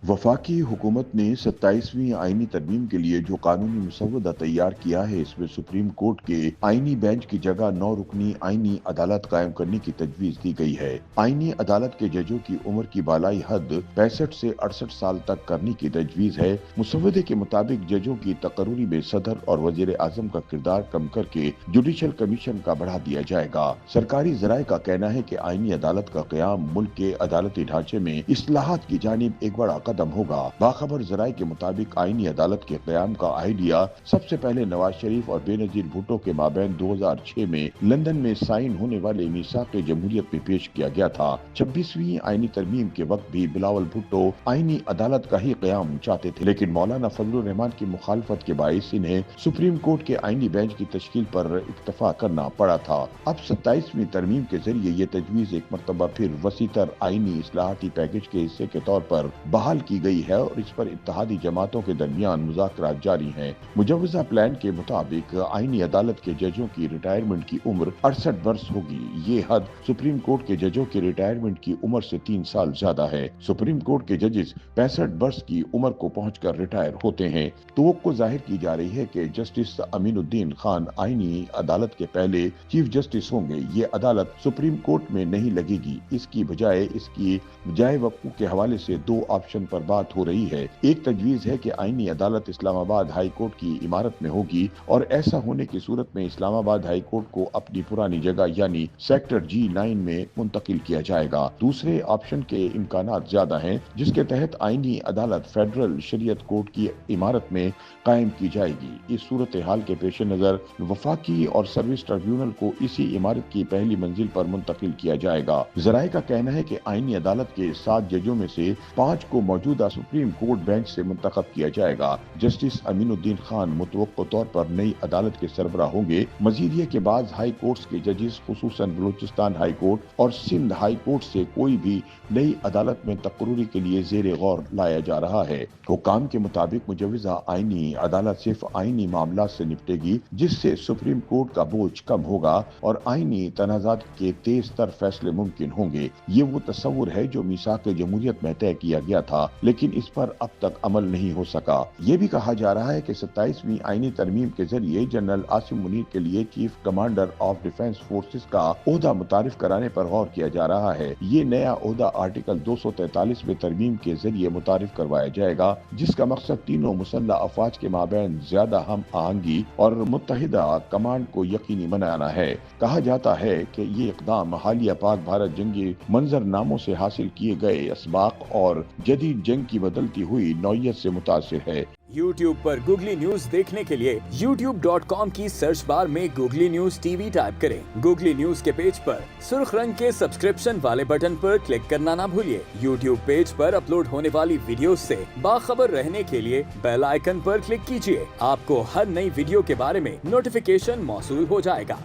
वफाकी हुकूमत ने 27वीं आईनी तरमीम के लिए जो कानूनी मसौदा तैयार किया है, इसमें सुप्रीम कोर्ट के आईनी बेंच की जगह 9 रुकनी आईनी अदालत कायम करने की तजवीज दी गई है। आईनी अदालत के जजों की उम्र की बालाई हद 65 से 68 साल तक करने की तजवीज है। मसौदे के मुताबिक जजों की तकर्री में सदर और वजीर आजम का किरदार कम करके जुडिशल कमीशन का बढ़ा दिया जाएगा। सरकारी जराये का कहना है कि आईनी अदालत का क़याम मुल्क के अदालती ढांचे में इस्लाहात की जानिब एक बड़ा कदम होगा। बाखबर जराये के मुताबिक आईनी अदालत के क़याम का आइडिया सबसे पहले नवाज शरीफ और बेनजीर भुट्टो के माबैन 2006 में लंदन में साइन होने वाले मीसाक़े जमहूरियत में पेश किया गया था। 26वीं आईनी तरमीम के वक्त भी बिलावल भुट्टो आईनी अदालत का ही क़याम चाहते थे, लेकिन मौलाना फजलुर रहमान की मुखालफत के बाइस इन्हें सुप्रीम कोर्ट के आईनी बेंच की तश्कील पर इक्तफा करना पड़ा था। अब 27वीं तरमीम के जरिए ये तजवीज एक मरतबा फिर वसीतर आईनी इस्लाहाती पैकेज के हिस्से के तौर पर बहाल की गई है और इस पर इत्तेहादी जमातों के दरमियान मुज़ाकरात जारी हैं। मुजव्वज़ा प्लान के मुताबिक आईनी अदालत के जजों की रिटायरमेंट की उम्र 68 वर्ष होगी। ये हद सुप्रीम कोर्ट के जजों की रिटायरमेंट की उम्र से 3 साल ज्यादा है। सुप्रीम कोर्ट के जजेस 65 वर्ष की उम्र को पहुंचकर रिटायर होते हैं। तो जाहिर की जा रही है कि जस्टिस अमीनुद्दीन खान आईनी अदालत के पहले चीफ जस्टिस होंगे। ये अदालत सुप्रीम कोर्ट में नहीं लगेगी। इसकी बजाय वक़्फ़ों के हवाले से 2 ऑप्शन पर बात हो रही है। एक तजवीज है कि आईनी अदालत इस्लामाबाद हाई कोर्ट की इमारत में होगी और ऐसा होने की सूरत में इस्लामाबाद हाई कोर्ट को अपनी पुरानी जगह यानी सेक्टर G9 में मुंतकिल किया जाएगा। दूसरे ऑप्शन के इम्कानात ज्यादा हैं, जिसके तहत आईनी अदालत फेडरल शरीयत कोर्ट की इमारत में कायम की जाएगी। इस सूरत हाल के पेश नजर वफाकी और सर्विस ट्रिब्यूनल को इसी इमारत की पहली मंजिल पर मुंतकिल किया जाएगा। जराये का कहना है कि आईनी अदालत के 7 जजों में से 5 को मौजूदा सुप्रीम कोर्ट बेंच से मुंतखब किया जाएगा। जस्टिस अमीनुद्दीन खान मुतवक्को तौर पर नई अदालत के सरबरा होंगे। मजीद ये के बाद हाई कोर्ट्स के जजेस खुसूसन बलूचिस्तान हाई कोर्ट और सिंध हाई कोर्ट से कोई भी नई अदालत में तकर्री के लिए जेर गौर लाया जा रहा है। हुकाम के मुताबिक मुजव्वज़ा आईनी अदालत सिर्फ आईनी मामला से निपटेगी, जिससे सुप्रीम कोर्ट का बोझ कम होगा और आईनी तनाज़ात के तेज तर फैसले मुमकिन होंगे। ये वो तस्वुर है जो मीसाक़े जमहूरियत में तय किया गया था, लेकिन इस पर अब तक अमल नहीं हो सका। ये भी कहा जा रहा है कि 27वीं आईनी तरमीम के जरिए जनरल आसिम मुनीर के लिए chief commander of defence forces का ओहदा मुतारिफ कराने पर गौर किया जा रहा है। ये नया ओहदा आर्टिकल 243 में तरमीम के जरिए मुतारिफ करवाया जाएगा, जिसका मकसद तीनों मुसल्लह अफवाज के माबैन ज्यादा हम आहंगी और मुत्तहिदा कमांड को यकीनी बनाना है। कहा जाता है कि ये इकदाम हालिया पाक भारत जंगी मंजरनामों से हासिल किए गए असबाक और जदीद जंग की बदलती हुई नौयत से मुतासिर है। YouTube पर गूगली न्यूज देखने के लिए youtube.com की सर्च बार में गूगली न्यूज टीवी टाइप करें। गूगली न्यूज के पेज पर सुर्ख रंग के सब्सक्रिप्शन वाले बटन पर क्लिक करना ना भूलिए। YouTube पेज पर अपलोड होने वाली वीडियोस से बाखबर रहने के लिए बेल आइकन पर क्लिक कीजिए। आपको हर नई वीडियो के बारे में नोटिफिकेशन मौसूल हो जाएगा।